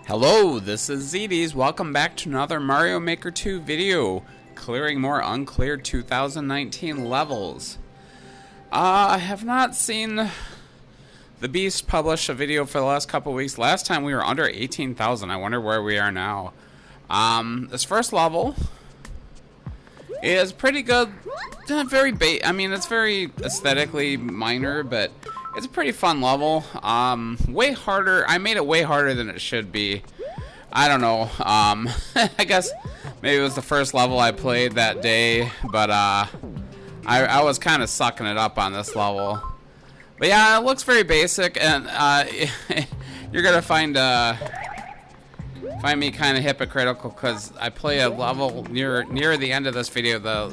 Hello, this is ZDs. Welcome back to another Mario Maker 2 video, clearing more Uncleared 2019 levels. I have not seen the Beast publish a video for the last couple weeks. Last time we were under 18,000. I wonder where we are now. This first level is pretty good. Not very it's very aesthetically minor, but it's a pretty fun level. Way harder. I made it way harder than it should be. I don't know. I guess maybe it was the first level I played that day, but I was kind of sucking it up on this level. But yeah, it looks very basic, and you're gonna find me kind of hypocritical because I play a level near the end of this video, the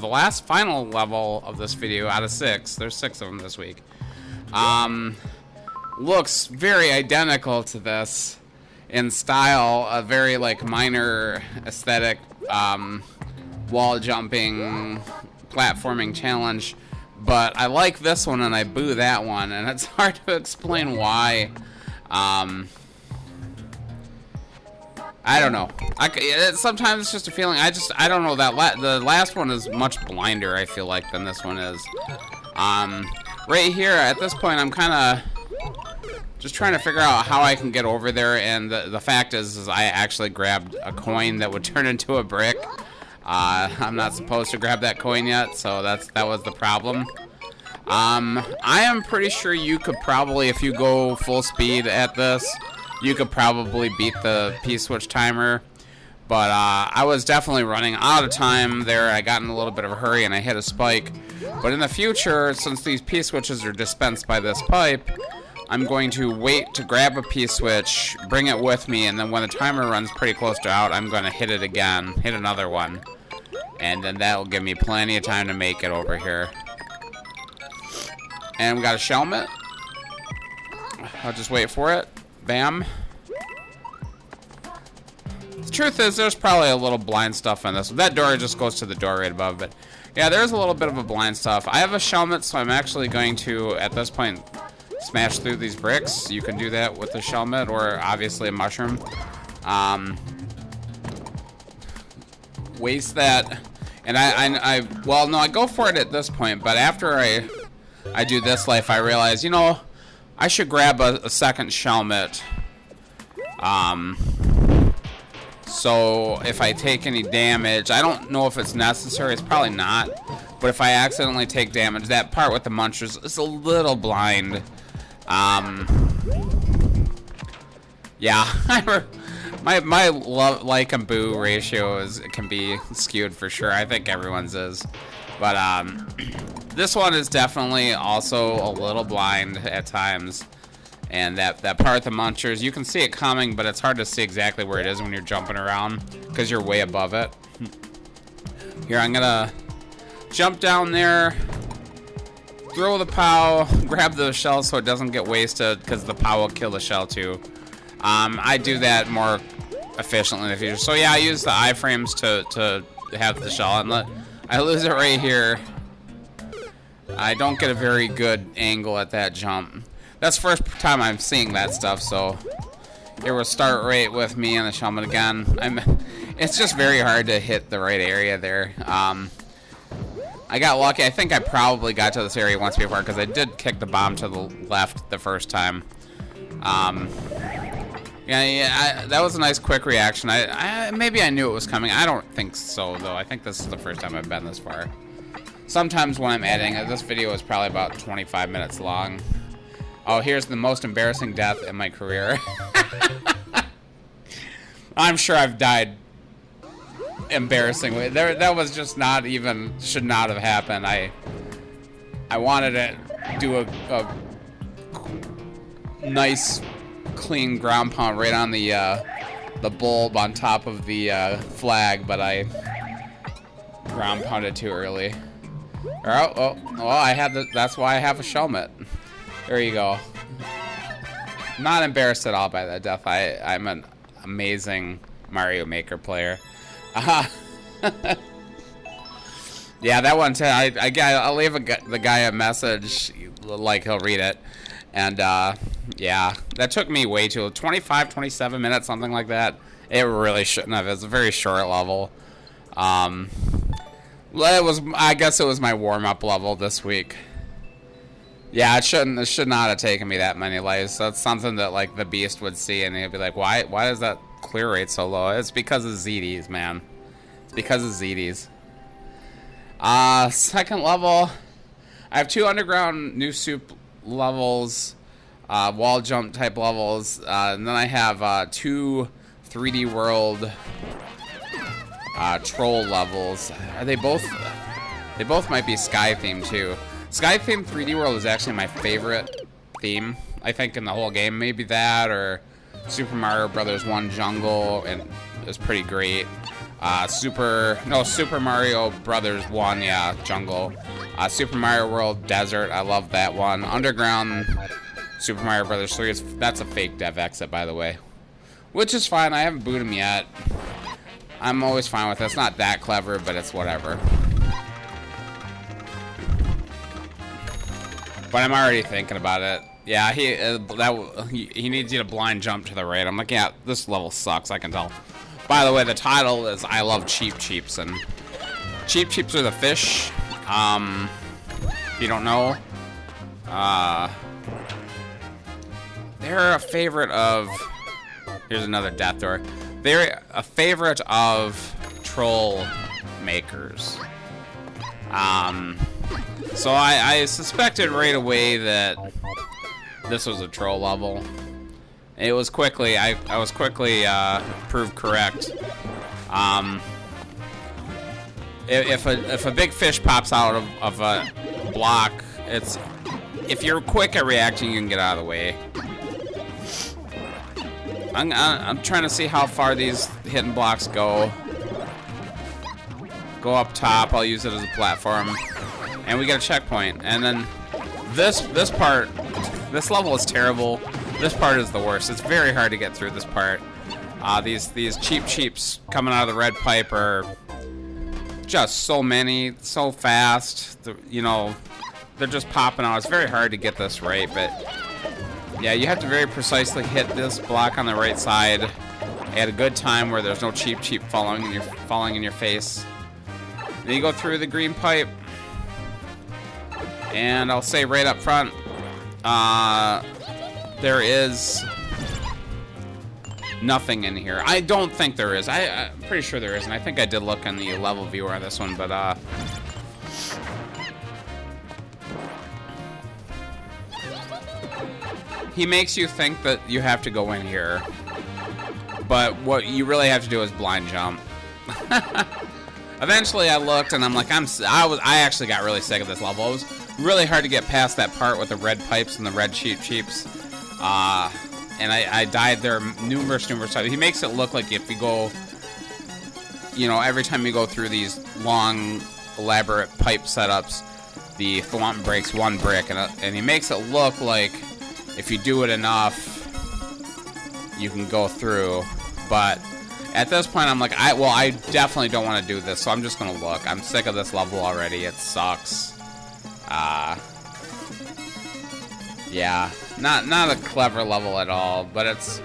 last final level of this video out of 6. There's 6 of them this week. Looks very identical to this in style, a very like minor aesthetic wall jumping platforming challenge, but I like this one and I boo that one, and it's hard to explain why. I don't know. Sometimes it's just a feeling. I don't know, that the last one is much blinder, I feel like, than this one is. Right here, at this point, I'm kind of just trying to figure out how I can get over there, and the fact is I actually grabbed a coin that would turn into a brick. I'm not supposed to grab that coin yet, so that was the problem. I am pretty sure you could probably, if you go full speed at this, you could probably beat the P-switch timer. But I was definitely running out of time there. I got in a little bit of a hurry and I hit a spike. But in the future, since these P-switches are dispensed by this pipe, I'm going to wait to grab a P-switch, bring it with me, and then when the timer runs pretty close to out, I'm going to hit it again, hit another one. And then that'll give me plenty of time to make it over here. And we got a shelmet. I'll just wait for it. Bam. The truth is, there's probably a little blind stuff on this. That door just goes to the door right above, but yeah, there's a little bit of a blind stuff. I have a shelmet, so I'm actually going to, at this point, smash through these bricks. You can do that with the shelmet, or obviously a mushroom. Waste that, and I go for it at this point, but after I do this life, I realize, you know, I should grab a second shelmet. So if I take any damage, I don't know if it's necessary, it's probably not, but if I accidentally take damage, that part with the munchers is a little blind. Yeah, my love, like, and boo ratio can be skewed for sure. I think everyone's is, but this one is definitely also a little blind at times. And that part of the munchers, you can see it coming, but it's hard to see exactly where it is when you're jumping around because you're way above it. Here, I'm gonna jump down there, throw the POW, grab the shell so it doesn't get wasted, because the POW will kill the shell too. I do that more efficiently in the future. So yeah, I use the iframes to have the shell, and I lose it right here. I don't get a very good angle at that jump. That's the first time I'm seeing that stuff, so it will start right with me on the shelmet again. It's just very hard to hit the right area there. I got lucky. I think I probably got to this area once before because I did kick the bomb to the left the first time. That was a nice quick reaction. Maybe I knew it was coming. I don't think so, though. I think this is the first time I've been this far. Sometimes when I'm editing it, this video is probably about 25 minutes long. Oh, here's the most embarrassing death in my career. I'm sure I've died embarrassingly. That was just not even, should not have happened. I wanted to do a nice, clean ground pound right on the bulb on top of the flag, but I ground pounded too early. Well, that's why I have a shelmet. There you go. Not embarrassed at all by that death. I'm an amazing Mario Maker player. Yeah, that one too. I'll leave the guy a message, like he'll read it, And, yeah, that took me way too, 25, 27 minutes, something like that. It really shouldn't have. It was a very short level. I guess it was my warm-up level this week. Yeah, it should not have taken me that many lives. That's something that, like, the Beast would see, and he'd be like, why is that clear rate so low? It's because of ZDs, man. It's because of ZDs. Second level, I have 2 underground new soup levels, wall jump type levels, and then I have 2 3D world troll levels. Are they both? They both might be sky themed too. Sky themed 3D world is actually my favorite theme, I think, in the whole game. Maybe that or Super Mario Brothers 1 Jungle, and it's pretty great. Super Mario Brothers 1, yeah, Jungle. Super Mario World Desert, I love that one. Underground Super Mario Brothers 3, that's a fake dev exit, by the way. Which is fine, I haven't booted him yet. I'm always fine with it. It's not that clever, but it's whatever. But I'm already thinking about it. Yeah, he needs you to blind jump to the right. I'm like, yeah, this level sucks, I can tell. By the way, the title is I Love Cheep Cheeps, and Cheep Cheeps are the fish. If you don't know, they're a favorite of... Here's another death door. They're a favorite of troll makers. So I suspected right away that this was a troll level. It was quickly, I was quickly proved correct. If a big fish pops out of a block, if you're quick at reacting, you can get out of the way. I'm trying to see how far these hidden blocks go. Go up top. I'll use it as a platform, and we get a checkpoint. And then this part, this level is terrible. This part is the worst. It's very hard to get through this part. These Cheep Cheeps coming out of the red pipe are just so many, so fast. You know, they're just popping out. It's very hard to get this right, but yeah, you have to very precisely hit this block on the right side at a good time where there's no Cheep Cheep falling in your face. Then you go through the green pipe, and I'll say right up front, there is nothing in here. I don't think there is. I'm pretty sure there is, and I think I did look in the level viewer on this one, but he makes you think that you have to go in here, but what you really have to do is blind jump. Eventually, I looked and I'm like, I actually got really sick of this level. It was really hard to get past that part with the red pipes and the red Cheep Cheeps, and I died there numerous times. He makes it look like if you go, you know, every time you go through these long, elaborate pipe setups, the thwomp breaks 1 brick, and he makes it look like if you do it enough, you can go through. But at this point, I'm like, I definitely don't want to do this, so I'm just gonna look. I'm sick of this level already. It sucks. Yeah, not a clever level at all. But it's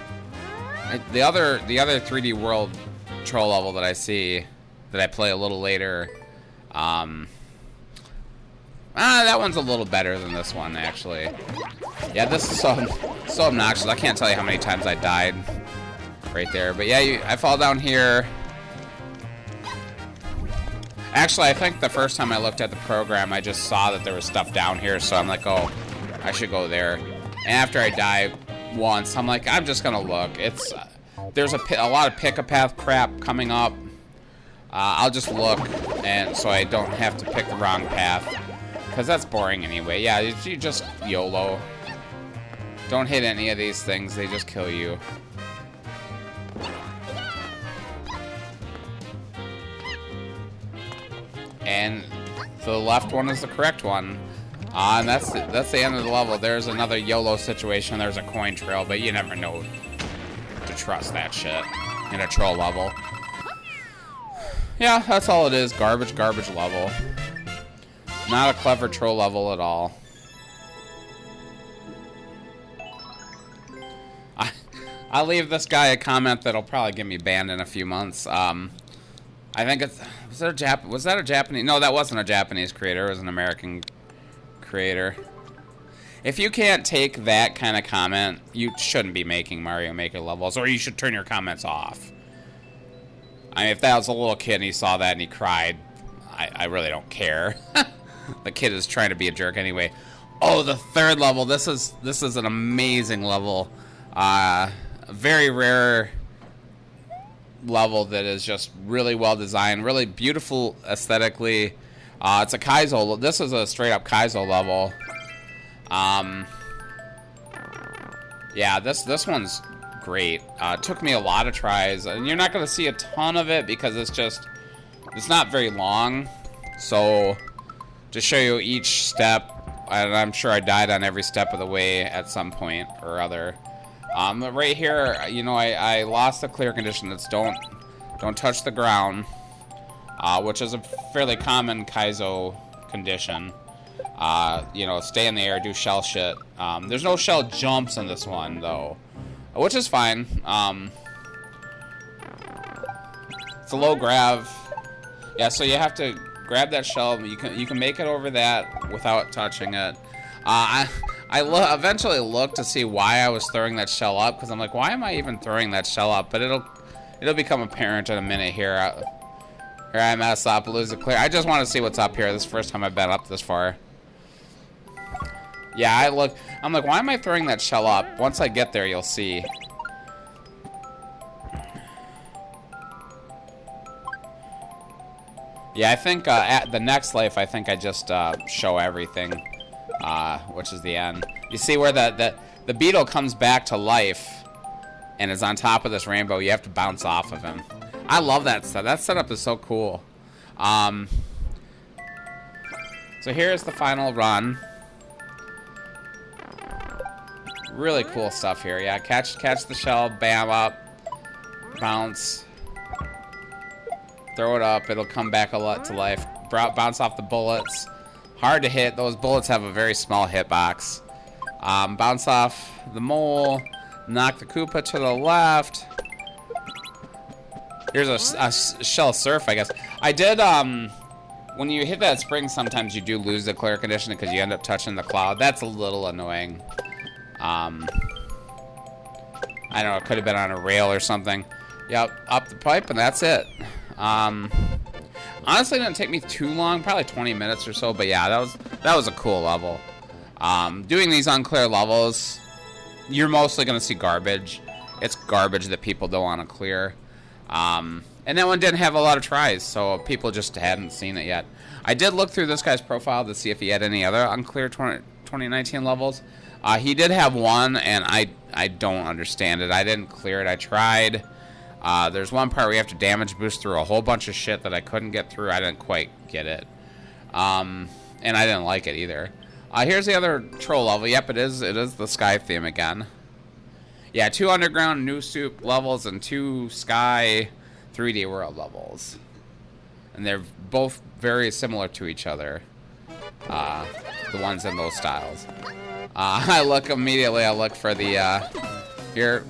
the other 3D World troll level that I see that I play a little later. That one's a little better than this one, actually. Yeah, this is so obnoxious. I can't tell you how many times I died right there. But yeah, I fall down here. Actually, I think the first time I looked at the program, I just saw that there was stuff down here, so I'm like, oh, I should go there. And after I die once, I'm like, I'm just gonna look. There's a lot of pick-a-path crap coming up. I'll just look, and so I don't have to pick the wrong path, because that's boring anyway. Yeah, you just YOLO. Don't hit any of these things, they just kill you. And the left one is the correct one. And that's the end of the level. There's another YOLO situation. There's a coin trail, but you never know to trust that shit in a troll level. Yeah, that's all it is. Garbage level. Not a clever troll level at all. I'll leave this guy a comment that'll probably get me banned in a few months. I think it's... Was that a Japanese... No, that wasn't a Japanese creator. It was an American creator. If you can't take that kind of comment, you shouldn't be making Mario Maker levels, or you should turn your comments off. I mean, if that was a little kid and he saw that and he cried, I really don't care. The kid is trying to be a jerk anyway. Oh, the third level. This is an amazing level. Very rare level that is just really well designed, really beautiful aesthetically. It's a Kaizo. This is a straight up Kaizo level. Yeah, this one's great. It took me a lot of tries, and you're not going to see a ton of it because it's not very long. So to show you each step, and I'm sure I died on every step of the way at some point or other. Right here, you know, I lost the clear condition. That's don't touch the ground, which is a fairly common Kaizo condition. You know, stay in the air, do shell shit. There's no shell jumps in this one though, which is fine. It's a low grav. Yeah, so you have to grab that shell. You can make it over that without touching it. I eventually looked to see why I was throwing that shell up, because I'm like, why am I even throwing that shell up? But it'll become apparent in a minute here. Here I mess up, lose it clear. I just want to see what's up here. This is the first time I've been up this far. Yeah, I'm like, why am I throwing that shell up? Once I get there, you'll see. Yeah, I think at the next life, I think I just show everything, which is the end. You see where the beetle comes back to life and is on top of this rainbow. You have to bounce off of him. I love that stuff. That setup is so cool. So here's the final run. Really cool stuff here. Yeah, catch the shell, bam, up, bounce, throw it up. It'll come back a lot to life. Bounce off the bullets. Hard to hit. Those bullets have a very small hitbox. Bounce off the mole. Knock the Koopa to the left. Here's a shell surf, I guess. I did, when you hit that spring, sometimes you do lose the clear condition because you end up touching the cloud. That's a little annoying. I don't know, it could have been on a rail or something. Yep, up the pipe, and that's it. Honestly, it didn't take me too long, probably 20 minutes or so, but yeah, that was a cool level. Doing these unclear levels, you're mostly going to see garbage. It's garbage that people don't want to clear. And that one didn't have a lot of tries, so people just hadn't seen it yet. I did look through this guy's profile to see if he had any other unclear 2019 levels. He did have one, and I don't understand it. I didn't clear it. I tried. There's one part where you have to damage boost through a whole bunch of shit that I couldn't get through. I didn't quite get it. And I didn't like it either. Here's the other troll level. Yep, it is the sky theme again. Yeah, 2 underground new soup levels and 2 sky 3D world levels. And they're both very similar to each other. The ones in those styles. I look for the, here,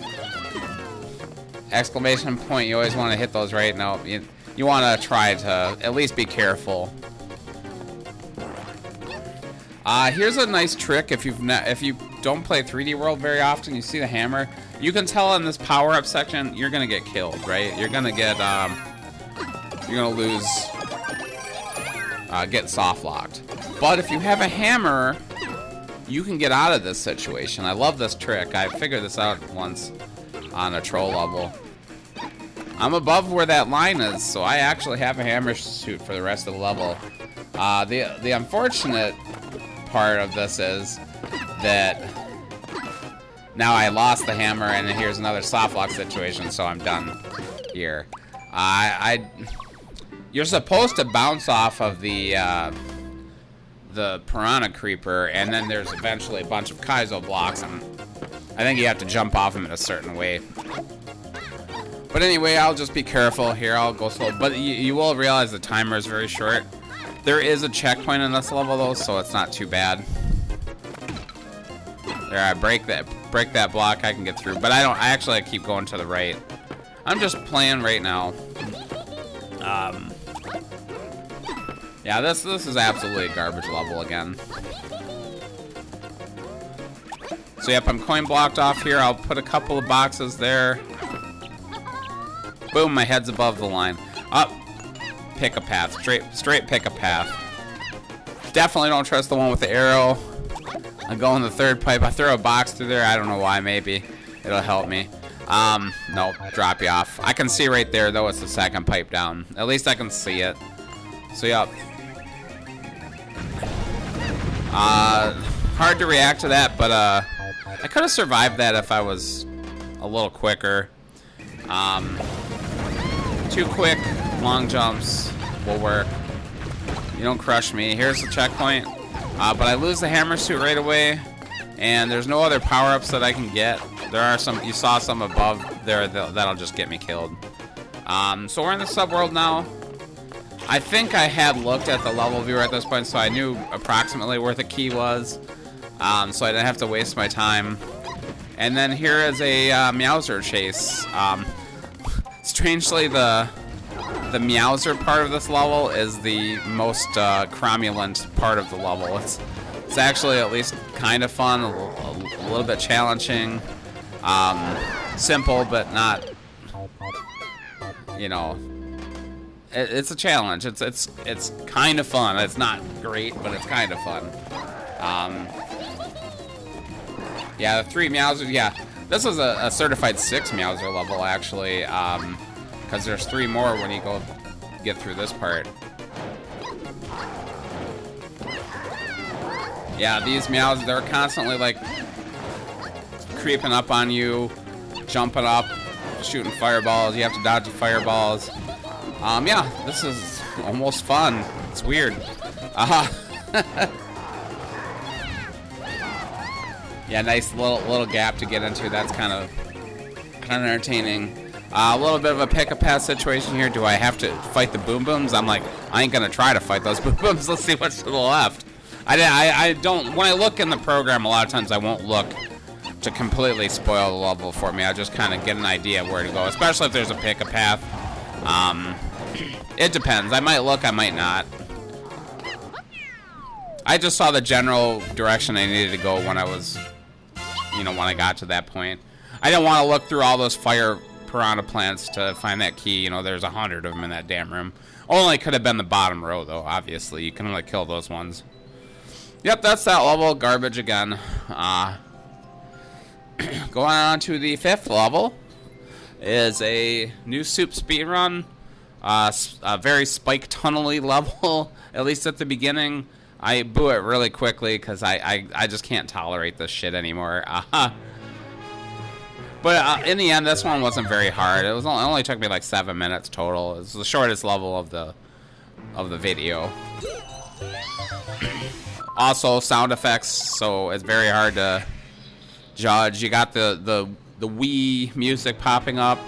exclamation point. You always want to hit those right now. You want to try to at least be careful. Here's a nice trick if you don't play 3D World very often. You see the hammer. You can tell in this power-up section you're gonna get killed, right? You're gonna get you're gonna lose, get soft locked. But if you have a hammer, you can get out of this situation. I love this trick. I figured this out once on a troll level. I'm above where that line is, so I actually have a hammer suit for the rest of the level. The unfortunate part of this is that now I lost the hammer, and here's another soft lock situation, so I'm done here. You're supposed to bounce off of the piranha creeper, and then there's eventually a bunch of Kaizo blocks, and I think you have to jump off them in a certain way. But anyway, I'll just be careful here. I'll go slow, but you will realize the timer is very short. There is a checkpoint in this level, though, so it's not too bad. There, I break that block, I can get through. But I keep going to the right. I'm just playing right now. Yeah, this is absolutely a garbage level again. So yep, I'm coin blocked off here. I'll put a couple of boxes there. Boom, my head's above the line. Up, pick a path. Straight pick a path. Definitely don't trust the one with the arrow. I go in the third pipe. I throw a box through there. I don't know why. Maybe it'll help me. No, drop you off. I can see right there though. It's the second pipe down. At least I can see it. So yep. Hard to react to that, but I could have survived that if I was a little quicker. Too quick, long jumps will work. You don't crush me. Here's the checkpoint. But I lose the hammer suit right away, and there's no other power-ups that I can get. There are some, you saw some above there that'll just get me killed. So we're in the subworld now. I think I had looked at the level viewer at this point, so I knew approximately where the key was. So I didn't have to waste my time. And then here is a Meowser chase. Strangely, the Meowser part of this level is the most cromulent part of the level. It's actually at least kind of fun, a little bit challenging, simple, but not, you know, it's a challenge. It's kind of fun. It's not great, but it's kind of fun. Yeah, the 3 Meowser, yeah. This is a certified 6 Meowser level, actually, because there's 3 more when you get through this part. Yeah, these Meows, they're constantly, like, creeping up on you, jumping up, shooting fireballs. You have to dodge the fireballs. Yeah, this is almost fun. It's weird. Yeah, nice little gap to get into. That's kind of entertaining. A little bit of a pick-a-path situation here. Do I have to fight the boom booms? I'm like, I ain't gonna try to fight those boom booms. Let's see what's to the left. I don't. When I look in the program, a lot of times I won't look to completely spoil the level for me. I just kind of get an idea of where to go, especially if there's a pick-a-path. It depends. I might look, I might not. I just saw the general direction I needed to go when I was, you know, when I got to that point. I didn't want to look through all those fire piranha plants to find that key. You know, there's 100 of them in that damn room. Only could have been the bottom row, though, obviously. You can only kill those ones. Yep, that's that level. Garbage again. Going on to the 5th level is a new soup speedrun. A very spike tunnel-y level, at least at the beginning. I boo it really quickly because I just can't tolerate this shit anymore. But in the end, this one wasn't very hard. It only took me like 7 minutes total. It's the shortest level of the video. Also, sound effects, so it's very hard to judge. You got the Wii music popping up.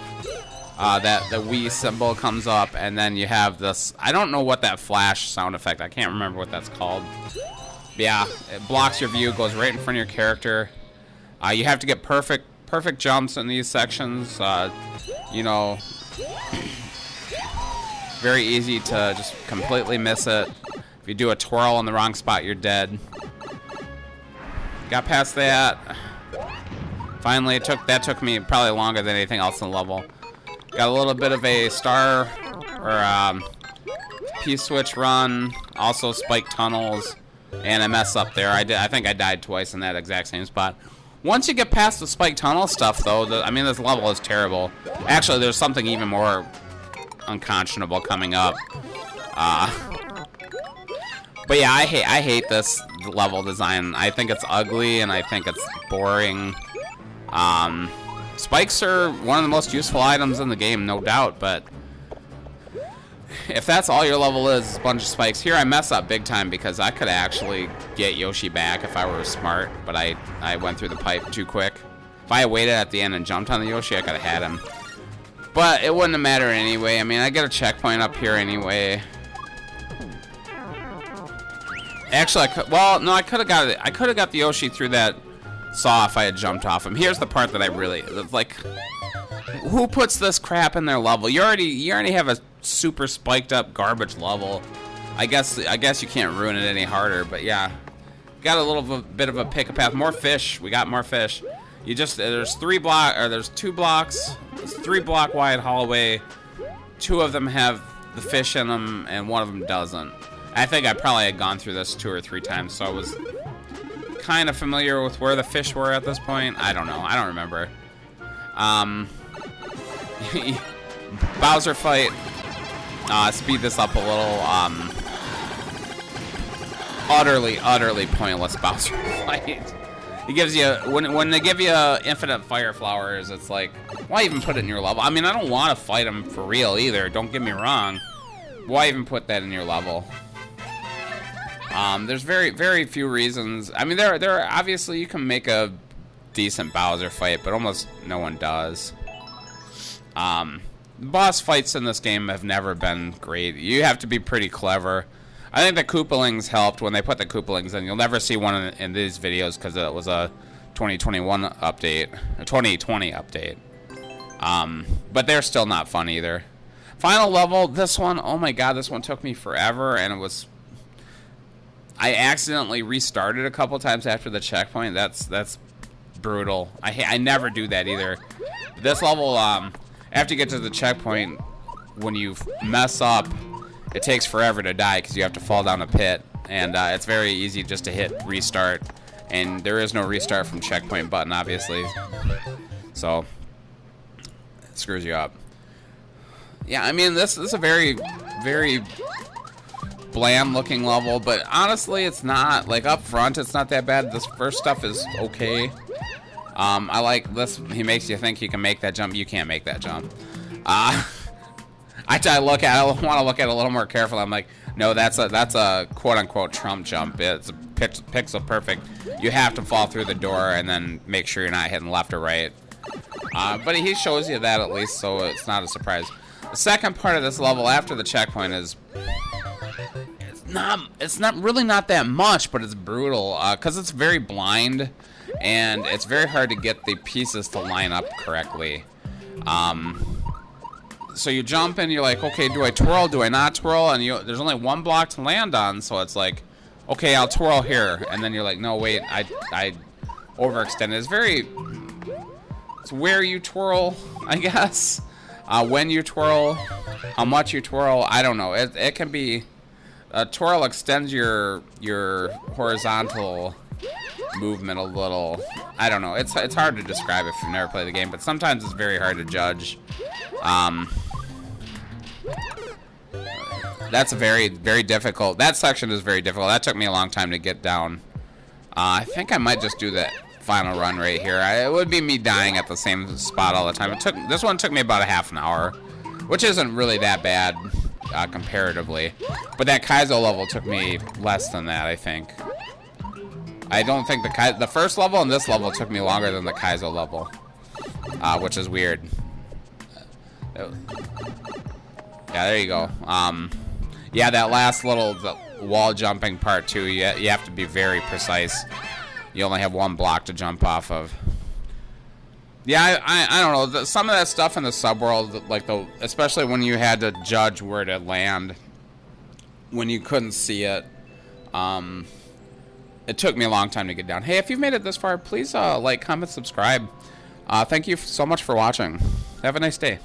That the Wii symbol comes up, and then you have this. I don't know what that flash sound effect. I can't remember what that's called. But yeah, it blocks your view, goes right in front of your character. You have to get perfect jumps in these sections. You know, very easy to just completely miss it. If you do a twirl in the wrong spot, you're dead. Got past that. Finally, that took me probably longer than anything else in the level. Got a little bit of a star or P-switch run, also spike tunnels, and a mess up there. I think I died twice in that exact same spot. Once you get past the spike tunnel stuff, though, I mean, this level is terrible. Actually, there's something even more unconscionable coming up. But yeah, I hate this level design. I think it's ugly, and I think it's boring. Spikes are one of the most useful items in the game, no doubt, but if that's all your level is a bunch of spikes. Here I mess up big time because I could actually get Yoshi back if I were smart, but I went through the pipe too quick. If I had waited at the end and jumped on the Yoshi, I could have had him. But it wouldn't have mattered anyway. I mean, I get a checkpoint up here anyway. Actually, I could have got the Yoshi through that saw if I had jumped off him. Here's the part that I really like. Who puts this crap in their level? You already have a super spiked up garbage level. I guess you can't ruin it any harder. But yeah, got a bit of a pick a path. More fish. We got more fish. There's 2 blocks. It's 3 block wide hallway. 2 of them have the fish in them, and 1 of them doesn't. I think I probably had gone through this 2 or 3 times, so I was kind of familiar with where the fish were at this point. I don't know. I don't remember. Bowser fight. Speed this up a little. Utterly pointless Bowser fight. It gives you, when they give you infinite fire flowers, it's like, why even put it in your level? I mean, I don't want to fight them for real either, don't get me wrong. Why even put that in your level? There's very few reasons. I mean, there are obviously you can make a decent Bowser fight, but almost no one does. Boss fights in this game have never been great. You have to be pretty clever. I think the Koopalings helped when they put the Koopalings in. You'll never see one in these videos because it was a 2021 update, a 2020 update. But they're still not fun either. Final level, this one, oh my god, this one took me forever, and I accidentally restarted a couple times after the checkpoint. That's brutal. I never do that either. This level, after you get to the checkpoint, when you mess up, it takes forever to die because you have to fall down a pit, and it's very easy just to hit restart, and there is no restart from checkpoint button, obviously, so it screws you up. Yeah, I mean, this is a very bland looking level, but honestly it's not, like, up front it's not that bad. This first stuff is okay. I like this. He makes you think you can make that jump. You can't make that jump. I want to look at it a little more carefully. I'm like, no, that's a quote-unquote Trump jump. It's a pixel perfect. You have to fall through the door and then make sure you're not hitting left or right. But he shows you that at least, so it's not a surprise. The second part of this level after the checkpoint is it's not really not that much, but it's brutal because it's very blind and it's very hard to get the pieces to line up correctly. So you jump and you're like, okay, do I twirl? Do I not twirl? And there's only 1 block to land on, so it's like, okay, I'll twirl here. And then you're like, no, wait, I overextended. It's where you twirl, I guess. When you twirl, how much you twirl, I don't know. It can be, twirl extends your horizontal movement a little. I don't know. It's hard to describe if you've never played the game, but sometimes it's very hard to judge. That's very difficult. That section is very difficult. That took me a long time to get down. I think I might just do that final run right here. It would be me dying at the same spot all the time. This one took me about a half an hour, which isn't really that bad comparatively. But that Kaizo level took me less than that, I think. I don't think the first level and this level took me longer than the Kaizo level, which is weird. Yeah, there you go. Yeah, that last the wall jumping part too, you have to be very precise. You only have 1 block to jump off of. Yeah, I don't know. Some of that stuff in the subworld, like especially when you had to judge where to land, when you couldn't see it, it took me a long time to get down. Hey, if you've made it this far, please like, comment, subscribe. Thank you so much for watching. Have a nice day.